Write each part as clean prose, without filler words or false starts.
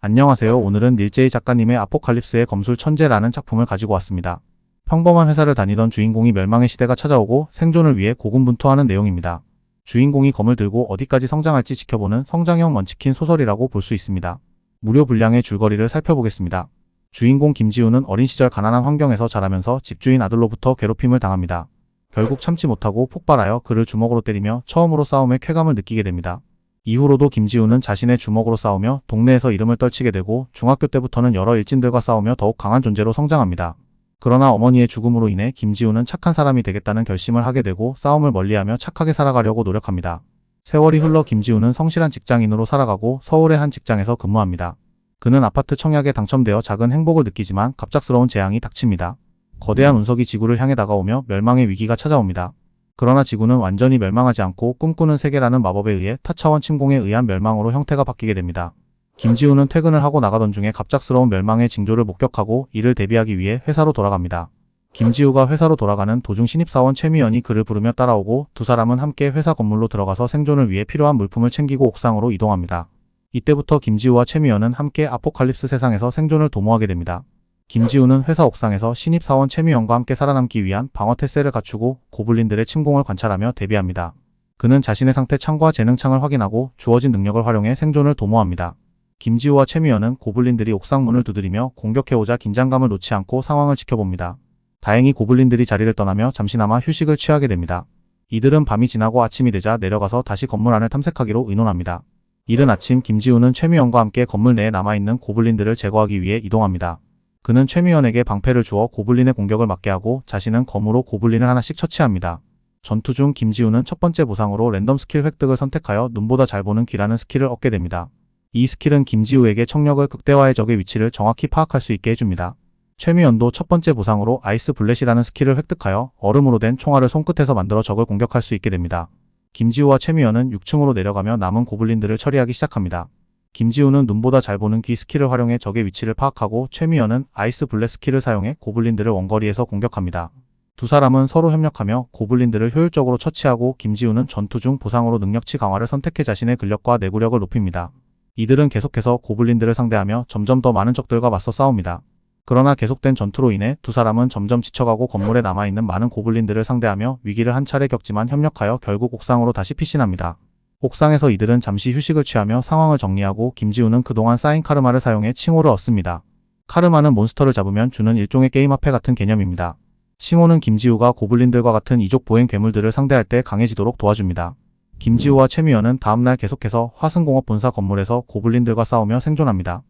안녕하세요. 오늘은 닐제이 작가님의 아포칼립스의 검술 천재라는 작품을 가지고 왔습니다. 평범한 회사를 다니던 주인공이 멸망의 시대가 찾아오고 생존을 위해 고군분투하는 내용입니다. 주인공이 검을 들고 어디까지 성장할지 지켜보는 성장형 먼치킨 소설이라고 볼 수 있습니다. 무료 분량의 줄거리를 살펴보겠습니다. 주인공 김지우는 어린 시절 가난한 환경에서 자라면서 집주인 아들로부터 괴롭힘을 당합니다. 결국 참지 못하고 폭발하여 그를 주먹으로 때리며 처음으로 싸움의 쾌감을 느끼게 됩니다. 이후로도 김지우는 자신의 주먹으로 싸우며 동네에서 이름을 떨치게 되고 중학교 때부터는 여러 일진들과 싸우며 더욱 강한 존재로 성장합니다. 그러나 어머니의 죽음으로 인해 김지우는 착한 사람이 되겠다는 결심을 하게 되고 싸움을 멀리하며 착하게 살아가려고 노력합니다. 세월이 흘러 김지우는 성실한 직장인으로 살아가고 서울의 한 직장에서 근무합니다. 그는 아파트 청약에 당첨되어 작은 행복을 느끼지만 갑작스러운 재앙이 닥칩니다. 거대한 운석이 지구를 향해 다가오며 멸망의 위기가 찾아옵니다. 그러나 지구는 완전히 멸망하지 않고 꿈꾸는 세계라는 마법에 의해 타차원 침공에 의한 멸망으로 형태가 바뀌게 됩니다. 김지우는 퇴근을 하고 나가던 중에 갑작스러운 멸망의 징조를 목격하고 이를 대비하기 위해 회사로 돌아갑니다. 김지우가 회사로 돌아가는 도중 신입사원 최미연이 그를 부르며 따라오고 두 사람은 함께 회사 건물로 들어가서 생존을 위해 필요한 물품을 챙기고 옥상으로 이동합니다. 이때부터 김지우와 최미연은 함께 아포칼립스 세상에서 생존을 도모하게 됩니다. 김지우는 회사 옥상에서 신입사원 최미연과 함께 살아남기 위한 방어 태세를 갖추고 고블린들의 침공을 관찰하며 대비합니다. 그는 자신의 상태 창과 재능창을 확인하고 주어진 능력을 활용해 생존을 도모합니다. 김지우와 최미연은 고블린들이 옥상 문을 두드리며 공격해오자 긴장감을 놓지 않고 상황을 지켜봅니다. 다행히 고블린들이 자리를 떠나며 잠시나마 휴식을 취하게 됩니다. 이들은 밤이 지나고 아침이 되자 내려가서 다시 건물 안을 탐색하기로 의논합니다. 이른 아침 김지우는 최미연과 함께 건물 내에 남아있는 고블린들을 제거하기 위해 이동합니다. 그는 최미연에게 방패를 주어 고블린의 공격을 막게 하고 자신은 검으로 고블린을 하나씩 처치합니다. 전투 중 김지우는 첫 번째 보상으로 랜덤 스킬 획득을 선택하여 눈보다 잘 보는 귀라는 스킬을 얻게 됩니다. 이 스킬은 김지우에게 청력을 극대화해 적의 위치를 정확히 파악할 수 있게 해줍니다. 최미연도 첫 번째 보상으로 아이스 블렛이라는 스킬을 획득하여 얼음으로 된 총알을 손끝에서 만들어 적을 공격할 수 있게 됩니다. 김지우와 최미연은 6층으로 내려가며 남은 고블린들을 처리하기 시작합니다. 김지우는 눈보다 잘 보는 귀 스킬을 활용해 적의 위치를 파악하고 최미연은 아이스 블렛 스킬을 사용해 고블린들을 원거리에서 공격합니다. 두 사람은 서로 협력하며 고블린들을 효율적으로 처치하고 김지우는 전투 중 보상으로 능력치 강화를 선택해 자신의 근력과 내구력을 높입니다. 이들은 계속해서 고블린들을 상대하며 점점 더 많은 적들과 맞서 싸웁니다. 그러나 계속된 전투로 인해 두 사람은 점점 지쳐가고 건물에 남아있는 많은 고블린들을 상대하며 위기를 한 차례 겪지만 협력하여 결국 옥상으로 다시 피신합니다. 옥상에서 이들은 잠시 휴식을 취하며 상황을 정리하고 김지우는 그동안 쌓인 카르마를 사용해 칭호를 얻습니다. 카르마는 몬스터를 잡으면 주는 일종의 게임 화폐 같은 개념입니다. 칭호는 김지우가 고블린들과 같은 이족 보행 괴물들을 상대할 때 강해지도록 도와줍니다. 김지우와 최미연은 다음날 계속해서 화승공업 본사 건물에서 고블린들과 싸우며 생존합니다.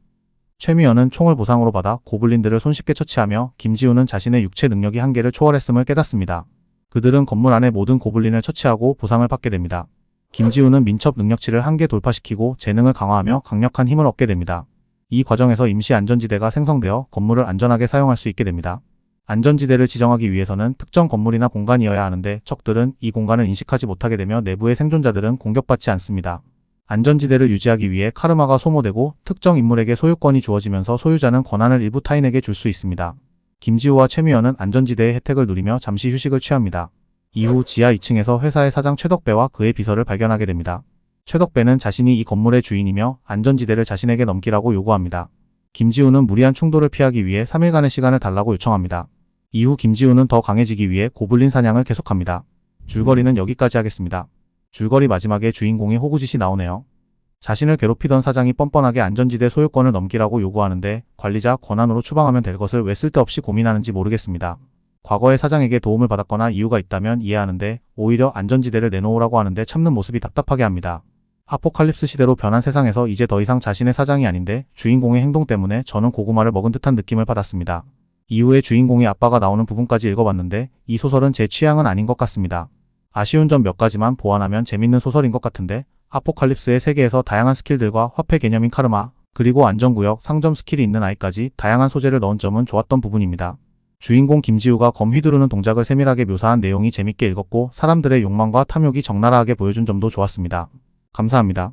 최미연은 총을 보상으로 받아 고블린들을 손쉽게 처치하며 김지우는 자신의 육체 능력이 한계를 초월했음을 깨닫습니다. 그들은 건물 안의 모든 고블린을 처치하고 보상을 받게 됩니다. 김지우는 민첩 능력치를 한계 돌파시키고 재능을 강화하며 강력한 힘을 얻게 됩니다. 이 과정에서 임시 안전지대가 생성되어 건물을 안전하게 사용할 수 있게 됩니다. 안전지대를 지정하기 위해서는 특정 건물이나 공간이어야 하는데 적들은 이 공간을 인식하지 못하게 되며 내부의 생존자들은 공격받지 않습니다. 안전지대를 유지하기 위해 카르마가 소모되고 특정 인물에게 소유권이 주어지면서 소유자는 권한을 일부 타인에게 줄 수 있습니다. 김지우와 최미연은 안전지대의 혜택을 누리며 잠시 휴식을 취합니다. 이후 지하 2층에서 회사의 사장 최덕배와 그의 비서를 발견하게 됩니다. 최덕배는 자신이 이 건물의 주인이며 안전지대를 자신에게 넘기라고 요구합니다. 김지우는 무리한 충돌을 피하기 위해 3일간의 시간을 달라고 요청합니다. 이후 김지우는 더 강해지기 위해 고블린 사냥을 계속합니다. 줄거리는 여기까지 하겠습니다. 줄거리 마지막에 주인공의 호구짓이 나오네요. 자신을 괴롭히던 사장이 뻔뻔하게 안전지대 소유권을 넘기라고 요구하는데 관리자 권한으로 추방하면 될 것을 왜 쓸데없이 고민하는지 모르겠습니다. 과거에 사장에게 도움을 받았거나 이유가 있다면 이해하는데 오히려 안전지대를 내놓으라고 하는데 참는 모습이 답답하게 합니다. 아포칼립스 시대로 변한 세상에서 이제 더 이상 자신의 사장이 아닌데 주인공의 행동 때문에 저는 고구마를 먹은 듯한 느낌을 받았습니다. 이후에 주인공의 아빠가 나오는 부분까지 읽어봤는데 이 소설은 제 취향은 아닌 것 같습니다. 아쉬운 점 몇 가지만 보완하면 재밌는 소설인 것 같은데 아포칼립스의 세계에서 다양한 스킬들과 화폐 개념인 카르마, 그리고 안전구역, 상점 스킬이 있는 아이까지 다양한 소재를 넣은 점은 좋았던 부분입니다. 주인공 김지우가 검 휘두르는 동작을 세밀하게 묘사한 내용이 재밌게 읽었고 사람들의 욕망과 탐욕이 적나라하게 보여준 점도 좋았습니다. 감사합니다.